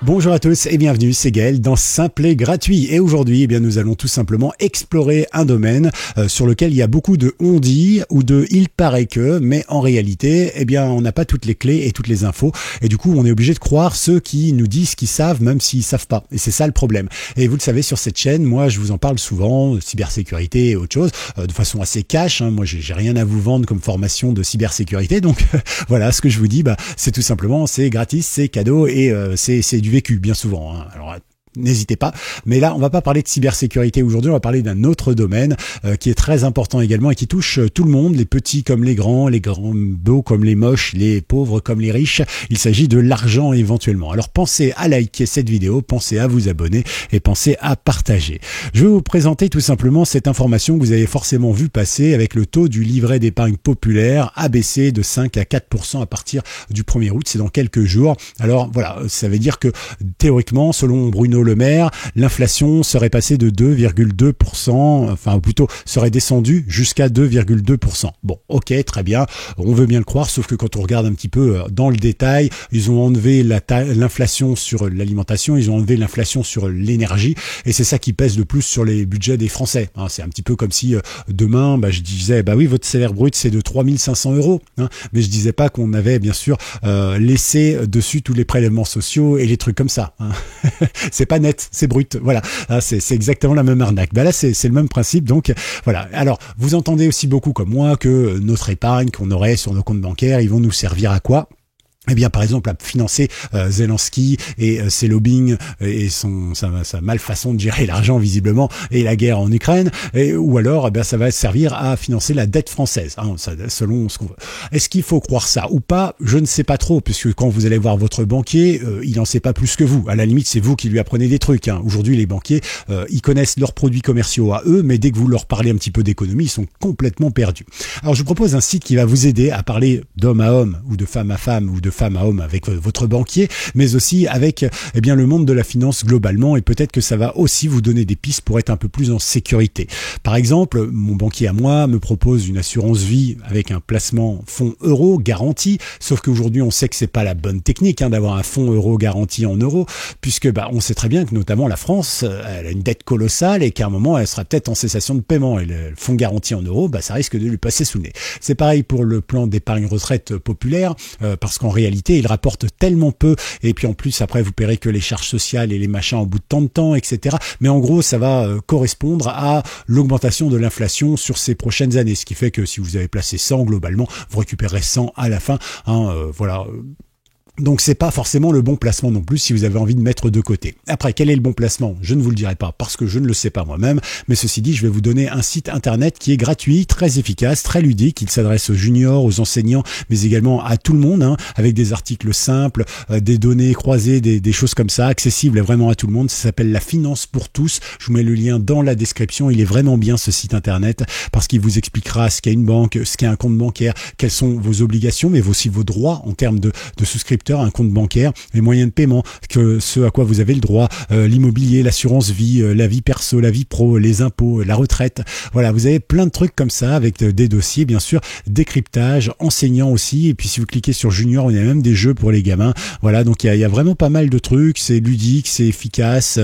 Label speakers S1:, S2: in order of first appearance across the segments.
S1: Bonjour à tous et bienvenue, c'est Gaël dans Simple et Gratuit. Et aujourd'hui, eh bien, nous allons tout simplement explorer un domaine sur lequel il y a beaucoup de on dit ou de il paraît que, mais en réalité, eh bien, on n'a pas toutes les clés et toutes les infos. Et du coup, on est obligé de croire ceux qui nous disent qu'ils savent, même s'ils savent pas. Et c'est ça le problème. Et vous le savez, sur cette chaîne, moi, je vous en parle souvent, cybersécurité et autre chose, de façon assez cash. Moi, j'ai rien à vous vendre comme formation de cybersécurité. Donc, voilà, ce que je vous dis, c'est tout simplement, c'est gratis, c'est cadeau et c'est du vécu bien souvent. Alors n'hésitez pas. Mais là, on va pas parler de cybersécurité aujourd'hui, on va parler d'un autre domaine qui est très important également et qui touche tout le monde, les petits comme les grands beaux comme les moches, les pauvres comme les riches. Il s'agit de l'argent éventuellement. Alors pensez à liker cette vidéo, pensez à vous abonner et pensez à partager. Je vais vous présenter tout simplement cette information que vous avez forcément vu passer avec le taux du livret d'épargne populaire abaissé de 5 à 4% à partir du 1er août. C'est dans quelques jours. Alors voilà, ça veut dire que théoriquement, selon Bruno Le Maire, l'inflation serait passée de 2,2%, enfin plutôt serait descendue jusqu'à 2,2%. Bon, ok, très bien, on veut bien le croire, sauf que quand on regarde un petit peu dans le détail, ils ont enlevé l'inflation sur l'alimentation, ils ont enlevé l'inflation sur l'énergie, et c'est ça qui pèse le plus sur les budgets des Français. C'est un petit peu comme si demain, je disais, oui, votre salaire brut c'est de 3 500 €, mais je disais pas qu'on avait bien sûr laissé dessus tous les prélèvements sociaux et les trucs comme ça. C'est pas net, c'est brut, voilà, c'est exactement la même arnaque. Là c'est le même principe, donc voilà. Alors vous entendez aussi beaucoup comme moi que notre épargne qu'on aurait sur nos comptes bancaires, ils vont nous servir à quoi ? Eh bien, par exemple, à financer Zelensky et ses lobbying et sa malfaçon de gérer l'argent visiblement et la guerre en Ukraine, ou alors, ça va servir à financer la dette française, selon ce qu'on veut. Est-ce qu'il faut croire ça ou pas ? Je ne sais pas trop, puisque quand vous allez voir votre banquier, il n'en sait pas plus que vous. À la limite, c'est vous qui lui apprenez des trucs. Aujourd'hui, les banquiers, ils connaissent leurs produits commerciaux à eux, mais dès que vous leur parlez un petit peu d'économie, ils sont complètement perdus. Alors, je vous propose un site qui va vous aider à parler d'homme à homme ou de femme à femme ou de femme à homme avec votre banquier, mais aussi avec le monde de la finance globalement, et peut-être que ça va aussi vous donner des pistes pour être un peu plus en sécurité. Par exemple, mon banquier à moi me propose une assurance vie avec un placement fonds euro garanti, sauf qu'aujourd'hui on sait que c'est pas la bonne technique d'avoir un fonds euro garanti en euros, puisque on sait très bien que notamment la France, elle a une dette colossale et qu'à un moment elle sera peut-être en cessation de paiement, et le fonds garanti en euros, ça risque de lui passer sous le nez. C'est pareil pour le plan d'épargne retraite populaire, parce qu'en réalité il rapporte tellement peu, et puis en plus après vous paierez que les charges sociales et les machins au bout de tant de temps, etc. Mais en gros ça va correspondre à l'augmentation de l'inflation sur ces prochaines années, ce qui fait que si vous avez placé 100 globalement, vous récupérez 100 à la fin, voilà. Donc c'est pas forcément le bon placement non plus si vous avez envie de mettre de côté. Après, quel est le bon placement ? Je ne vous le dirai pas parce que je ne le sais pas moi-même, mais ceci dit, je vais vous donner un site internet qui est gratuit, très efficace, très ludique, il s'adresse aux juniors, aux enseignants, mais également à tout le monde, avec des articles simples, des données croisées, des choses comme ça, accessibles vraiment à tout le monde. Ça s'appelle La Finance pour tous. Je vous mets le lien dans la description. Il est vraiment bien ce site internet parce qu'il vous expliquera ce qu'est une banque, ce qu'est un compte bancaire, quelles sont vos obligations, mais aussi vos droits en termes de souscription, un compte bancaire, les moyens de paiement, que ce à quoi vous avez le droit, l'immobilier, l'assurance vie, la vie perso, la vie pro, les impôts, la retraite. Voilà, vous avez plein de trucs comme ça avec des dossiers, bien sûr, décryptage, enseignants aussi. Et puis si vous cliquez sur Junior, il y a même des jeux pour les gamins. Voilà, donc il y a vraiment pas mal de trucs. C'est ludique, c'est efficace.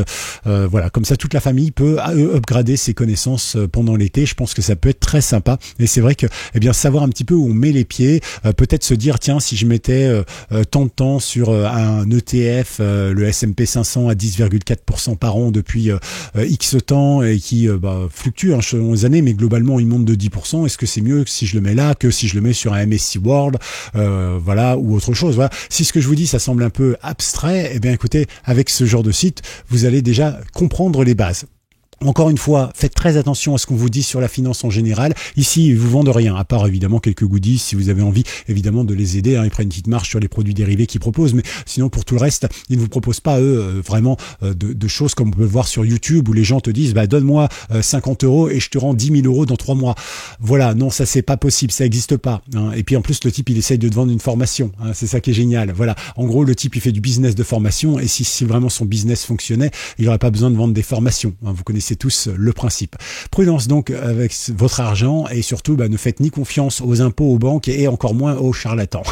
S1: Voilà, comme ça toute la famille peut upgrader ses connaissances pendant l'été. Je pense que ça peut être très sympa. Et c'est vrai que, savoir un petit peu où on met les pieds, peut-être se dire tiens, si je mettais tant de temps sur un ETF, le S&P 500 à 10,4% par an depuis X temps, et qui fluctue selon les années, mais globalement il monte de 10%. Est-ce que c'est mieux si je le mets là que si je le mets sur un MSCI World, voilà, ou autre chose. Voilà. Si ce que je vous dis ça semble un peu abstrait, écoutez, avec ce genre de site, vous allez déjà comprendre les bases. Encore une fois, faites très attention à ce qu'on vous dit sur la finance en général. Ici, ils vous vendent rien, à part évidemment quelques goodies si vous avez envie évidemment de les aider. Ils prennent une petite marge sur les produits dérivés qu'ils proposent, mais sinon pour tout le reste, ils ne vous proposent pas vraiment de choses comme on peut le voir sur YouTube où les gens te disent donne-moi 50 € et je te rends 10 000 € dans 3 mois. Voilà, non, ça c'est pas possible, ça existe pas. Et puis en plus le type il essaye de te vendre une formation. C'est ça qui est génial. Voilà, en gros le type il fait du business de formation, et si vraiment son business fonctionnait, il n'aurait pas besoin de vendre des formations. Vous connaissez connaissez tous le principe. Prudence donc avec votre argent et surtout ne faites ni confiance aux impôts, aux banques et encore moins aux charlatans.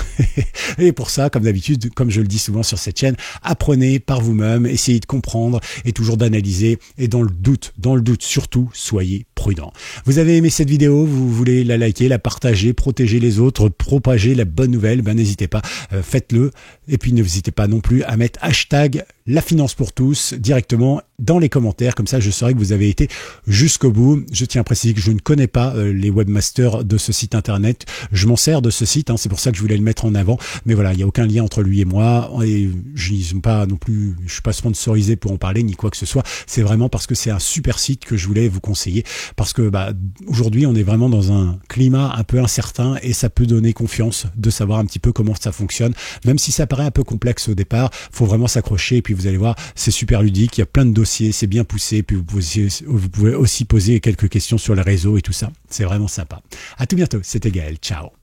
S1: Et pour ça, comme d'habitude, comme je le dis souvent sur cette chaîne, apprenez par vous-même, essayez de comprendre et toujours d'analyser et dans le doute surtout, soyez prudent. Vous avez aimé cette vidéo, vous voulez la liker, la partager, protéger les autres, propager la bonne nouvelle, n'hésitez pas, faites-le. Et puis n'hésitez pas non plus à mettre hashtag la finance pour tous directement dans les commentaires, comme ça je saurai que vous avez été jusqu'au bout. Je tiens à préciser que je ne connais pas les webmasters de ce site internet, je m'en sers de ce site, c'est pour ça que je voulais le mettre en avant, mais voilà, il n'y a aucun lien entre lui et moi, et je ne suis pas sponsorisé pour en parler ni quoi que ce soit, c'est vraiment parce que c'est un super site que je voulais vous conseiller, parce que aujourd'hui on est vraiment dans un climat un peu incertain et ça peut donner confiance de savoir un petit peu comment ça fonctionne, même si ça paraît un peu complexe au départ, faut vraiment s'accrocher et puis vous allez voir, c'est super ludique, il y a plein de dossiers, c'est bien poussé, puis vous pouvez aussi poser quelques questions sur les réseaux et tout ça, c'est vraiment sympa. À tout bientôt, c'était Gaël, ciao.